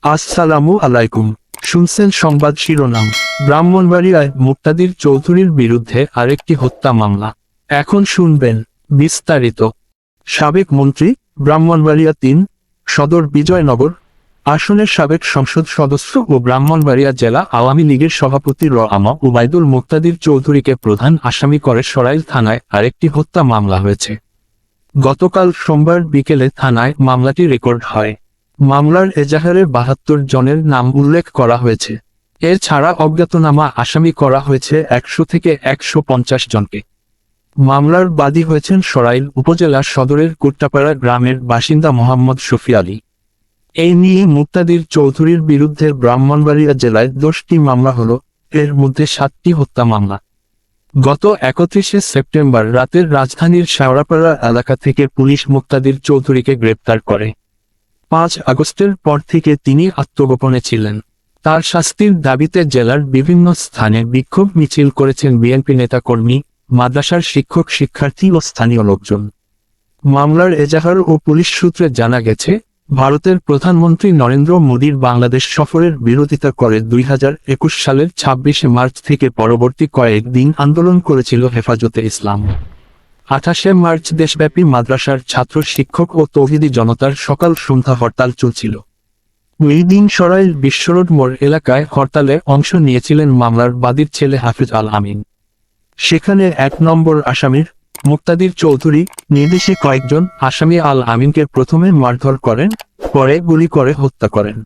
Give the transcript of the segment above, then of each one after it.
আসসালামু আলাইকুম। শুনছেন সংবাদ শিরোনাম। ব্রাহ্মণবাড়িয়ায় মুক্তাদির চৌধুরীর বিরুদ্ধে আরেকটি হত্যা মামলা। এখন শুনবেন বিস্তারিত। সাবেক মন্ত্রী, ব্রাহ্মণবাড়িয়া ৩ সদর বিজয়নগর আসনের সাবেক সংসদ সদস্য ও ব্রাহ্মণবাড়িয়া জেলা আওয়ামী লীগের সভাপতি রআমা উবাইদুল মুক্তাদির চৌধুরীকে প্রধান আসামি করে সরাইল থানায় আরেকটি হত্যা মামলা হয়েছে। গতকাল সোমবার বিকেলে থানায় মামলাটি রেকর্ড হয়। মামলার এজাহারে ৭২ জনের নাম উল্লেখ করা হয়েছে। এছাড়া অজ্ঞাতনামা আসামি করা হয়েছে ১০০ থেকে ১৫০ জনকে। মামলার বাদী হয়েছেন সরাইল উপজেলা সদরের কুট্টাপাড়া গ্রামের বাসিন্দা মোহাম্মদ শফি আলী। এই নিয়ে মুক্তাদির চৌধুরীর বিরুদ্ধে ব্রাহ্মণবাড়িয়া জেলায় ১০টি মামলা হল, এর মধ্যে ৭টি হত্যা মামলা। গত ৩১শে সেপ্টেম্বর রাতের রাজধানীর শেওড়াপাড়া এলাকা থেকে পুলিশ মুক্তাদির চৌধুরীকে গ্রেপ্তার করে। ৫ আগস্টের পর থেকে তিনি আত্মগোপনে ছিলেন। তার শাস্তির দাবিতে জেলার বিভিন্ন স্থানে বিক্ষোভ মিছিল করেছেন বিএনপি নেতাকর্মী, মাদ্রাসার শিক্ষক শিক্ষার্থী ও স্থানীয় লোকজন। মামলার এজাহার ও পুলিশ সূত্রে জানা গেছে, ভারতের প্রধানমন্ত্রী নরেন্দ্র মোদীর বাংলাদেশ সফরের বিরোধিতা করে ২০২১ সালের ২৬শে মার্চ থেকে পরবর্তী কয়েক দিন আন্দোলন করেছিল হেফাজতে ইসলাম। ২৮শে মার্চ দেশব্যাপী মাদ্রাসার ছাত্র শিক্ষক ও তৌহিদি জনতার সকাল সন্ধ্যা হরতাল চলছিল। ওই দিন সরাইল বিশ্বরোড মোড় এলাকায় হরতালে অংশ নিয়েছিলেন মামলার বাদীর ছেলে হাফিজ আল আমিন। সেখানে ১ নম্বর আসামির মুক্তাদির চৌধুরী নির্দেশে কয়েকজন আসামি আল আমিনকে প্রথমে মারধর করেন, পরে গুলি করে হত্যা করেন।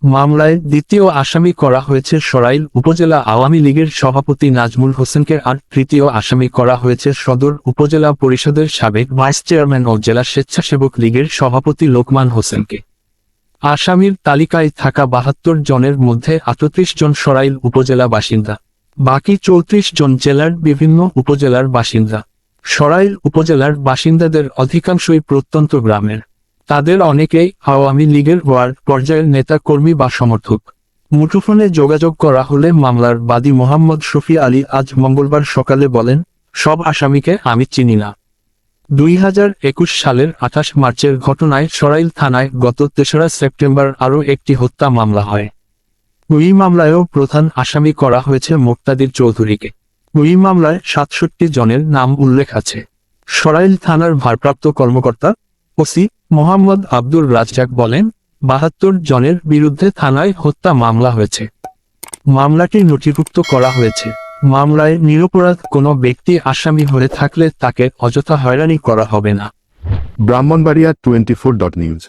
মামলায় দ্বিতীয় আসামি করা হয়েছে সরাইল উপজেলা আওয়ামী লীগের সভাপতি নাজমুল হোসেনকে আর তৃতীয় আসামি করা হয়েছে সদর উপজেলা পরিষদের সাবেক ভাইস চেয়ারম্যান ও জেলা স্বেচ্ছাসেবক লীগের সভাপতি লোকমান হোসেনকে। আসামির তালিকায় থাকা ৭২ জনের মধ্যে ৩৮ জন সরাইল উপজেলা বাসিন্দা, বাকি ৩৪ জন জেলার বিভিন্ন উপজেলার বাসিন্দা। সরাইল উপজেলার বাসিন্দাদের অধিকাংশই প্রত্যন্ত গ্রামের। তাদের অনেকেই আওয়ামী লীগের ওয়ার্ড পর্যায়ের নেতা কর্মী বা সমর্থক। মুঠোফোনে যোগাযোগ করা হলে মামলার বাদী মোহাম্মদ শফি আলী আজ মঙ্গলবার সকালে বলেন, সব আসামিকে আমি চিনি না। ২০২১ সালের ২৮ মার্চের ঘটনায় সরাইল থানায় গত ৩রা সেপ্টেম্বর আরও একটি হত্যা মামলা হয়। ওই মামলায়ও প্রধান আসামি করা হয়েছে মুক্তাদির চৌধুরীকে। ওই মামলায় ৬৭ জনের নাম উল্লেখ আছে। সরাইল থানার ভারপ্রাপ্ত কর্মকর্তা ওসি মোহাম্মদ আব্দুর রাজ্জাক বলেন, ৭২ জনের বিরুদ্ধে থানায় হত্যা মামলা হয়েছে। মামলাটি নথিভুক্ত করা হয়েছে। মামলায় নিরপরাধ কোনো ব্যক্তি আসামি হয়ে থাকলে তাকে অযথা হয়রানি করা হবে না। ব্রাহ্মণবাড়িয়া 24.news